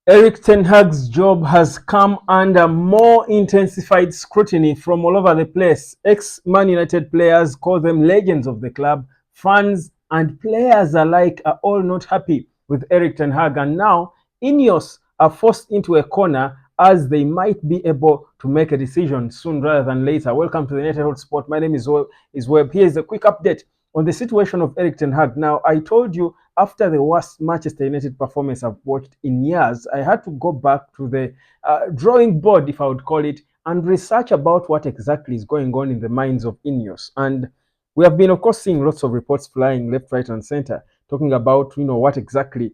Erik Ten Hag's job has come under more intensified scrutiny from all over the place. Ex-Man United players call them legends of the club. Fans and players alike are all not happy with Erik Ten Hag. And now Ineos are forced into a corner as they might be able to make a decision soon rather than later. Welcome to the United Sport. My name is Webb. Here is a quick update on the situation of Erik Ten Hag. Now, I told you after the worst Manchester United performance I've watched in years, I had to go back to the drawing board, if I would call it, and research about what exactly is going on in the minds of Ineos. And we have been, of course, seeing lots of reports flying left, right, and center, talking about what exactly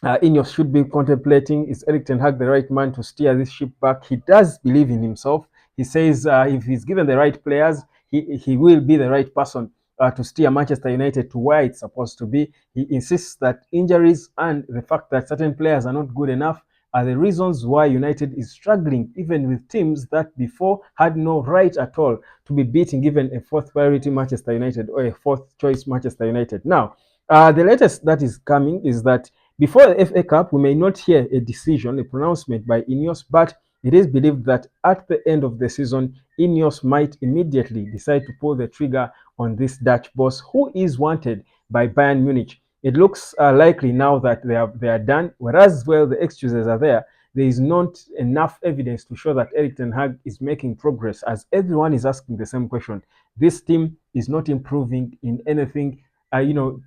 Ineos should be contemplating. Is Erik Ten Hag the right man to steer this ship back? He does believe in himself. He says if he's given the right players, he will be the right person to steer Manchester United to where it's supposed to be. He insists that injuries and the fact that certain players are not good enough are the reasons why United is struggling, even with teams that before had no right at all to be beating even a fourth priority Manchester United or a fourth choice Manchester United. Now, the latest that is coming is that before the FA Cup, we may not hear a decision, a pronouncement by Ineos, but it is believed that at the end of the season, Ineos might immediately decide to pull the trigger on this Dutch boss who is wanted by Bayern Munich. It looks likely now that they are done, whereas, well, the excuses are there. There is not enough evidence to show that Erik Ten Hag is making progress, as everyone is asking the same question. This team is not improving in anything,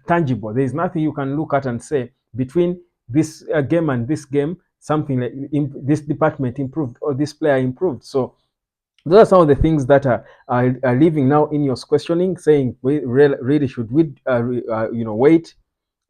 tangible. There is nothing you can look at and say between this game and this game, something like this department improved or this player improved. So those are some of the things that are leaving now in your questioning, saying we really should we wait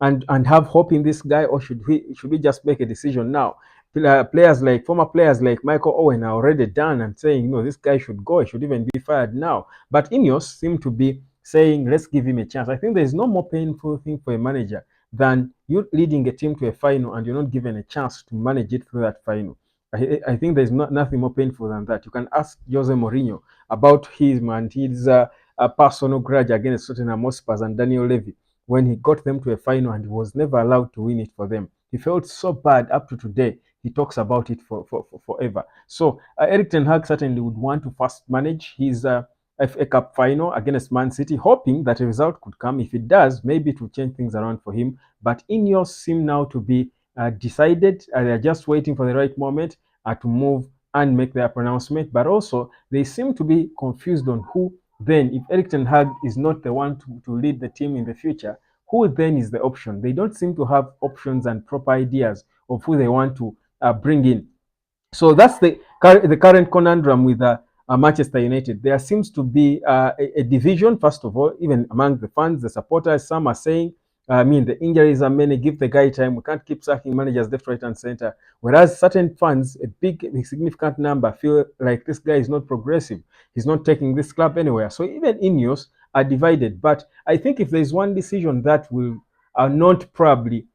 and have hope in this guy, or should we just make a decision now? Former players like Michael Owen are already done and saying, no, this guy should go. He should even be fired now. But Ineos seem to be saying, let's give him a chance. I think there is no more painful thing for a manager than you leading a team to a final and you're not given a chance to manage it through that final. I think there's nothing more painful than that. You can ask Jose Mourinho about him and his personal grudge against Tottenham Hotspur and Daniel Levy when he got them to a final and he was never allowed to win it for them. He felt so bad up to today. He talks about it for forever. So Erik Ten Hag certainly would want to first manage his FA Cup final against Man City, hoping that a result could come. If it does, maybe it will change things around for him. But Ineos seem now to be decided. They're just waiting for the right moment to move and make their pronouncement. But also, they seem to be confused on who then, if Erik Ten Hag is not the one to lead the team in the future, who then is the option? They don't seem to have options and proper ideas of who they want to bring in. So that's the current conundrum with Manchester United. There seems to be a division, first of all, even among the fans, the supporters. Some are saying, the injuries are many, give the guy time. We can't keep sacking managers left, right, and center. Whereas certain fans, a significant number, feel like this guy is not progressive. He's not taking this club anywhere. So even Ineos are divided. But I think if there's one decision that will not probably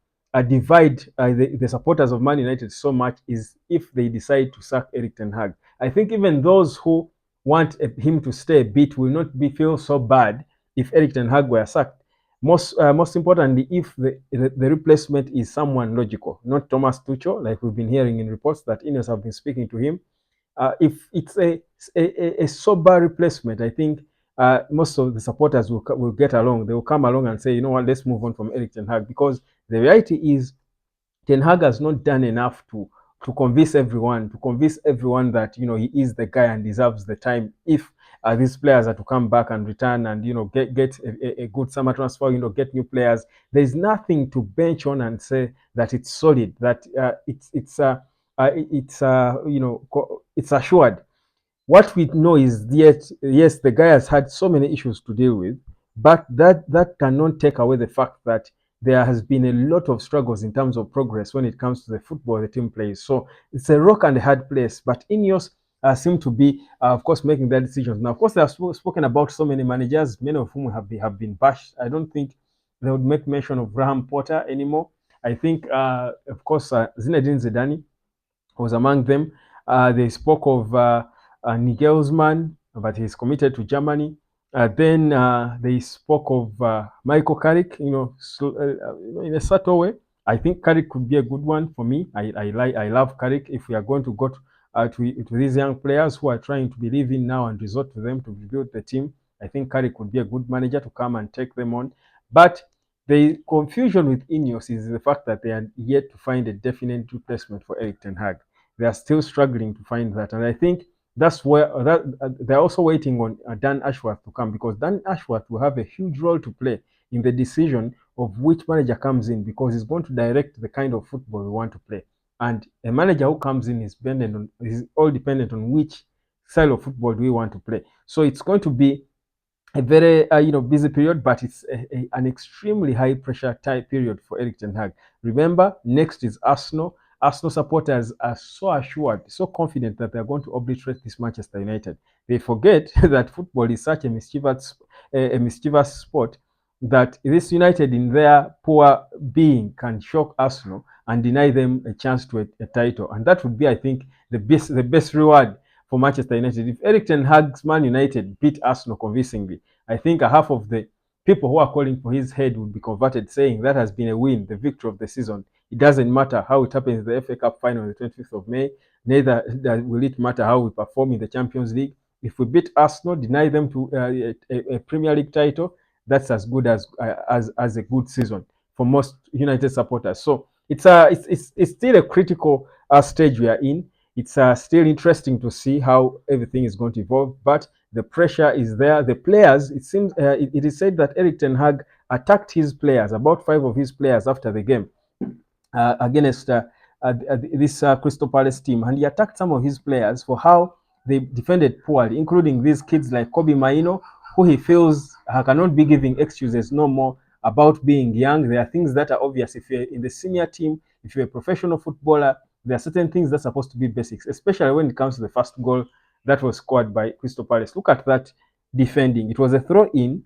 divide the supporters of Man United so much is if they decide to sack Erik Ten Hag. I think even those who want him to stay a bit will not feel so bad if Erik Ten Hag were sacked. Most importantly, if the replacement is someone logical, not Thomas Tuchel, like we've been hearing in reports that Ineos have been speaking to him. If it's a sober replacement, I think most of the supporters will get along. They will come along and say, you know what, let's move on from Erik Ten Hag, because the reality is Ten Hag has not done enough to convince everyone that he is the guy and deserves the time. If these players are to come back and return and get a good summer transfer, get new players, there is nothing to bench on and say that it's solid, that it's assured. What we know is that yes, the guy has had so many issues to deal with, but that cannot take away the fact that there has been a lot of struggles in terms of progress when it comes to the football the team plays. So it's a rock and a hard place. But Ineos seem to be, of course, making their decisions. Now, of course, they have spoken about so many managers, many of whom have been bashed. I don't think they would make mention of Graham Potter anymore. I think, of course, Zinedine Zidane was among them. They spoke of Nigelsmann, but he's committed to Germany. Then they spoke of Michael Carrick, in a subtle way. I think Carrick could be a good one for me. I love Carrick. If we are going to go to these young players who are trying to believe in now and resort to them to rebuild the team, I think Carrick could be a good manager to come and take them on. But the confusion with Ineos is the fact that they are yet to find a definite replacement for Erik Ten Hag. They are still struggling to find that, and I think that's where they're also waiting on Dan Ashworth to come, because Dan Ashworth will have a huge role to play in the decision of which manager comes in, because he's going to direct the kind of football we want to play. And a manager who comes in is all dependent on which style of football do we want to play. So it's going to be a very busy period, but it's an extremely high pressure type period for Erik Ten Hag. Remember, next is Arsenal. Arsenal supporters are so assured, so confident that they're going to obliterate this Manchester United. They forget that football is such a mischievous sport that this United, in their poor being, can shock Arsenal and deny them a chance to a title. And that would be, I think, the best reward for Manchester United. If Erik Ten Hag's Man United beat Arsenal convincingly, I think a half of the people who are calling for his head would be converted, saying that has been a win, the victory of the season. It doesn't matter how it happens in the FA Cup final on the 25th of May, neither will it matter how we perform in the Champions League. If we beat Arsenal, deny them to a Premier League title, that's as good as a good season for most United supporters. So it's still a critical stage we are in. It's still interesting to see how everything is going to evolve, but the pressure is there. The players, it seems, it is said that Erik Ten Hag attacked his players, about 5 of his players, after the game against this Crystal Palace team, and he attacked some of his players for how they defended poorly, including these kids like Kobe Maino, who he feels cannot be giving excuses no more about being young. There are things that are obvious. If you're in the senior team, if you're a professional footballer, there are certain things that's supposed to be basics, especially when it comes to the first goal that was scored by Crystal Palace. Look at that defending. It was a throw in,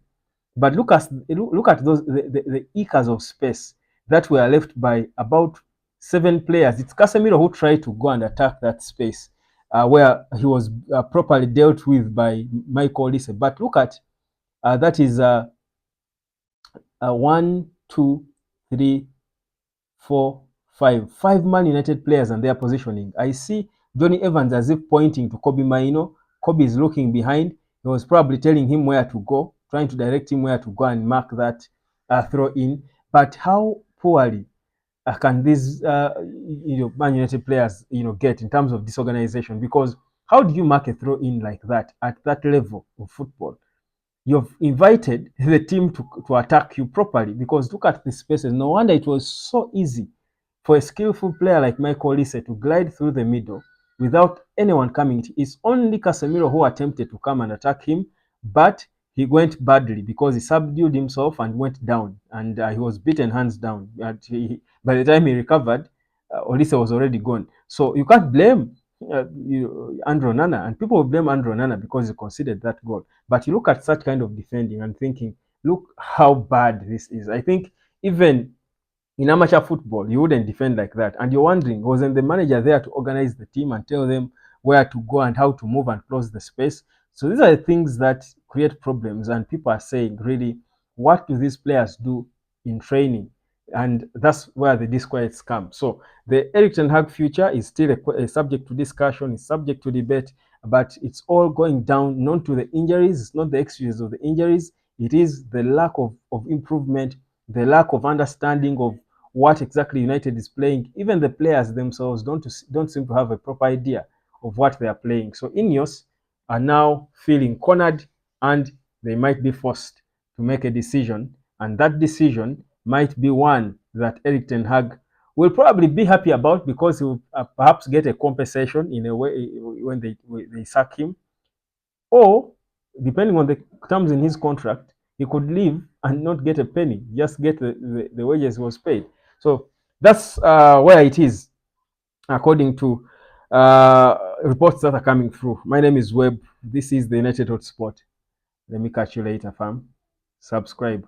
but look at those the acres of space that were left by about 7 players. It's Casemiro who tried to go and attack that space where he was properly dealt with by Michael Olise. But look at that is 1, 2, 3, 4, 5 Man United players and their positioning. I see Johnny Evans as if pointing to Kobe Maino. Kobe is looking behind. He was probably telling him where to go, trying to direct him where to go and mark that throw in. But how poorly can these Man United players get in terms of disorganization? Because how do you mark a throw in like that at that level of football? You've invited the team to attack you properly, because look at the spaces. No wonder it was so easy for a skillful player like Michael Olise to glide through the middle without anyone coming. It's only Casemiro who attempted to come and attack him, but he went badly because he subdued himself and went down, and he was beaten hands down. By the time he recovered, Olise was already gone. So you can't blame Andrew Onana, and people will blame Andrew Onana because he conceded that goal. But you look at such kind of defending and thinking, look how bad this is. I think even in amateur football, you wouldn't defend like that. And you're wondering, wasn't the manager there to organize the team and tell them where to go and how to move and close the space? So these are the things that create problems. And people are saying, really, what do these players do in training? And that's where the disquiets come. So the Erik Ten Hag future is still a subject to discussion, is subject to debate, but it's all going down not to the injuries, it's not the excuses of the injuries, it is the lack of improvement, the lack of understanding of what exactly United is playing. Even the players themselves don't seem to have a proper idea of what they are playing. So Ineos are now feeling cornered, and they might be forced to make a decision, and that decision might be one that Erik Ten Hag will probably be happy about, because he will perhaps get a compensation in a way when they sack him, or depending on the terms in his contract, he could leave and not get a penny, just get the wages he was paid. So that's where it is, according to reports that are coming through. My name is Webb. This is the United Hotspot. Let me catch you later, fam. Subscribe.